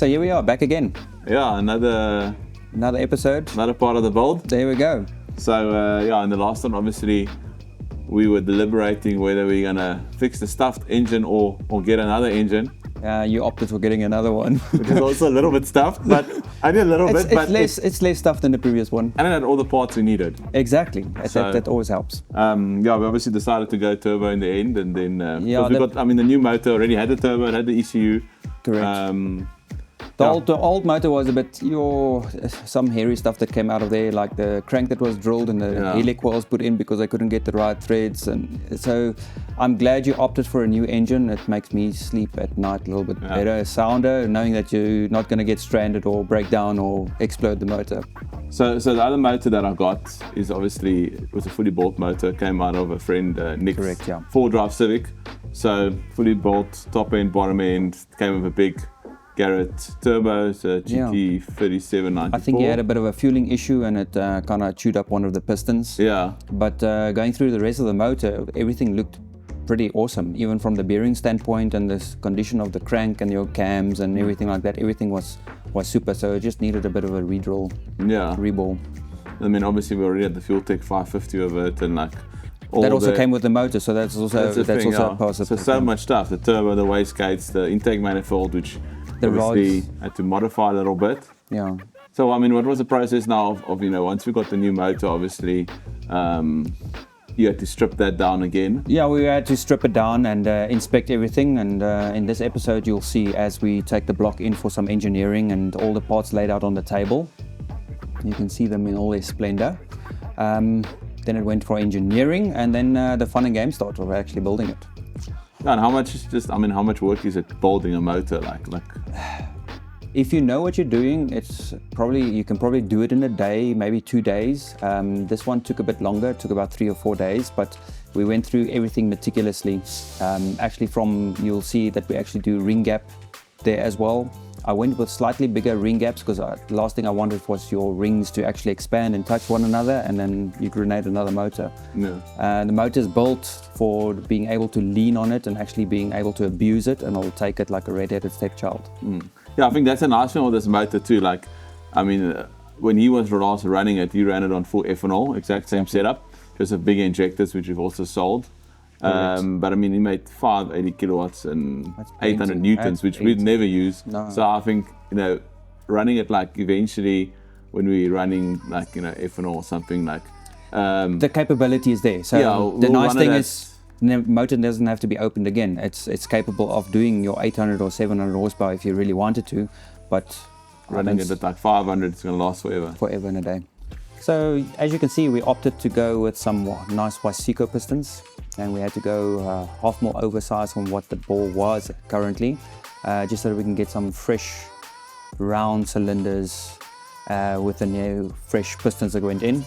So here we are, back again. Yeah, another episode. Another part of the build. There we go. So in the last one, obviously, we were deliberating whether we're gonna fix the stuffed engine or get another engine. You opted for getting another one. Which is also a little bit stuffed, but I did a little bit. But it's less stuffed than the previous one. And it had all the parts we needed. Exactly. That always helps. We obviously decided to go turbo in the end, and then the new motor already had the turbo, it had the ECU. Correct. The old motor was a bit some hairy stuff that came out of there, like the crank that was drilled and the helix coils put in because they couldn't get the right threads. And so I'm glad you opted for a new engine. It makes me sleep at night a little bit better, sounder, knowing that you're not going to get stranded or break down or explode the motor. So the other motor that I got is obviously it was a fully built motor. It came out of a friend Nick's 4-drive Civic. So fully built, top end, bottom end. Came with a big Garrett turbo, so GT37 94. I think he had a bit of a fueling issue and it kind of chewed up one of the pistons. Yeah. But going through the rest of the motor, everything looked pretty awesome, even from the bearing standpoint and the condition of the crank and your cams and everything like that. Everything was super, so it just needed a bit of a reball. I mean, obviously we already had the Fuel Tech 550 over it, and like that also came with the motor, so that's also a positive. So much stuff: the turbo, the wastegates, the intake manifold, which the obviously rods had to modify a little bit. Yeah. So I mean, what was the process now of once we got the new motor, obviously you had to strip that down again? Yeah, we had to strip it down and inspect everything, and in this episode you'll see as we take the block in for some engineering and all the parts laid out on the table. You can see them in all their splendor. Then it went for engineering, and then the fun and game started of actually building it. And how much work is it building a motor like? If you know what you're doing, you can probably do it in a day, maybe 2 days. This one took a bit longer, it took about 3 or 4 days, but we went through everything meticulously. You'll see that we actually do ring gap there as well. I went with slightly bigger ring gaps because the last thing I wanted was your rings to actually expand and touch one another, and then you grenade another motor. Yeah. The motor is built for being able to lean on it and actually being able to abuse it, and I'll take it like a red-headed stepchild. Yeah, I think that's a nice thing with this motor too. Like, I mean, when he was last running it, he ran it on full ethanol, exact same setup, just with bigger injectors, which we've also sold. But I mean, he made 580 kilowatts and 800 newtons, which we'd never use. No. So I think, running it like eventually when we're running like, ethanol or something like. The capability is there. So the nice thing is the motor doesn't have to be opened again. It's capable of doing your 800 or 700 horsepower if you really wanted to, but running it at like 500, it's going to last forever. Forever and a day. So as you can see, we opted to go with some nice Waseco pistons, and we had to go half more oversized from what the bore was currently, just so that we can get some fresh round cylinders with the new fresh pistons that went in.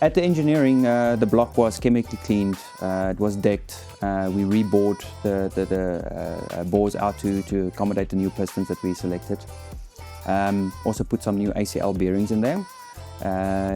At the engineering, the block was chemically cleaned, it was decked, we rebored the bores out to accommodate the new pistons that we selected. Also put some new ACL bearings in there.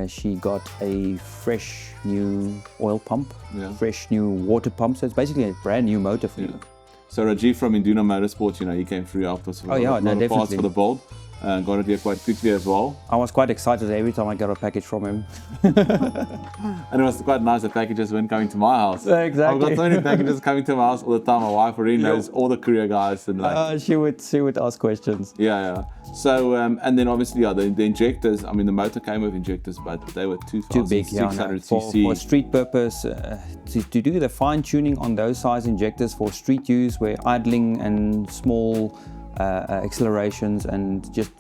She got a fresh new oil pump, fresh new water pump, so it's basically a brand new motor for you. So Rajiv from Induna Motorsports, he came through, helped us with a lot of parts for the build. Got it here quite quickly as well. I was quite excited every time I got a package from him. And it was quite nice, the packages when coming to my house. Exactly. I've got so many packages coming to my house all the time. My wife already knows all the courier guys. And she would ask questions. Yeah. So, and then obviously, the injectors, the motor came with injectors, but they were too big, 600cc. For street purpose, to do the fine tuning on those size injectors for street use, where idling and small accelerations and just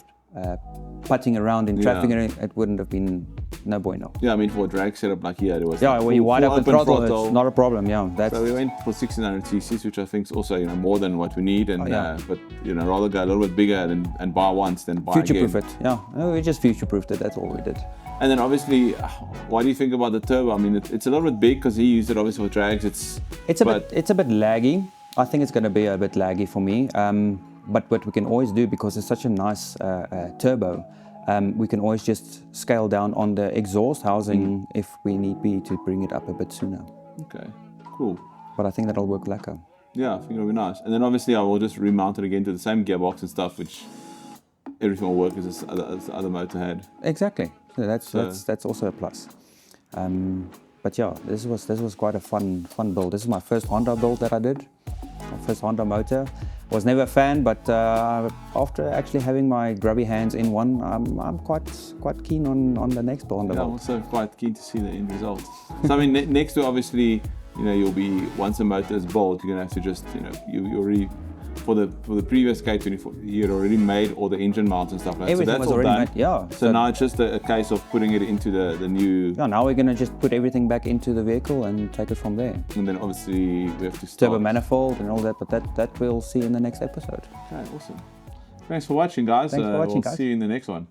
putting around in traffic, it wouldn't have been no bueno. Yeah, for a drag setup like here, it was when you wide up the throttle, it's not a problem. So we went for 1600cc, which I think is also more than what we need, and but rather go a little bit bigger and buy once than buy again. Future-proof it. We just future-proofed it. That's all we did. And then obviously, what do you think about the turbo? It's a little bit big because he used it obviously for drags. It's a bit laggy. I think it's going to be a bit laggy for me. But what we can always do, because it's such a nice turbo, we can always just scale down on the exhaust housing if we need be to bring it up a bit sooner. Okay, cool. But I think that'll work lekker. Yeah, I think it'll be nice. And then obviously I will just remount it again to the same gearbox and stuff, which everything will work as the other motor had. Exactly. So that's also a plus. But yeah, this was quite a fun build. This is my first Honda build that I did. My first Honda motor. Was never a fan, but after actually having my grubby hands in one, I'm quite keen on the next Honda build. I'm also quite keen to see the end result. So I mean, next to obviously, you'll be, once a motor is built, you're gonna have to just, you already, for the previous K24, you'd already made all the engine mounts and stuff like that. Everything So that's was all already done. made, yeah. So now it's just a case of putting it into the new. Yeah, now we're gonna just put everything back into the vehicle and take it from there. And then obviously we have to start. Turbo manifold and all that, but that we'll see in the next episode. Okay, awesome. Thanks for watching, guys. Thanks for watching, we'll guys. see you in the next one.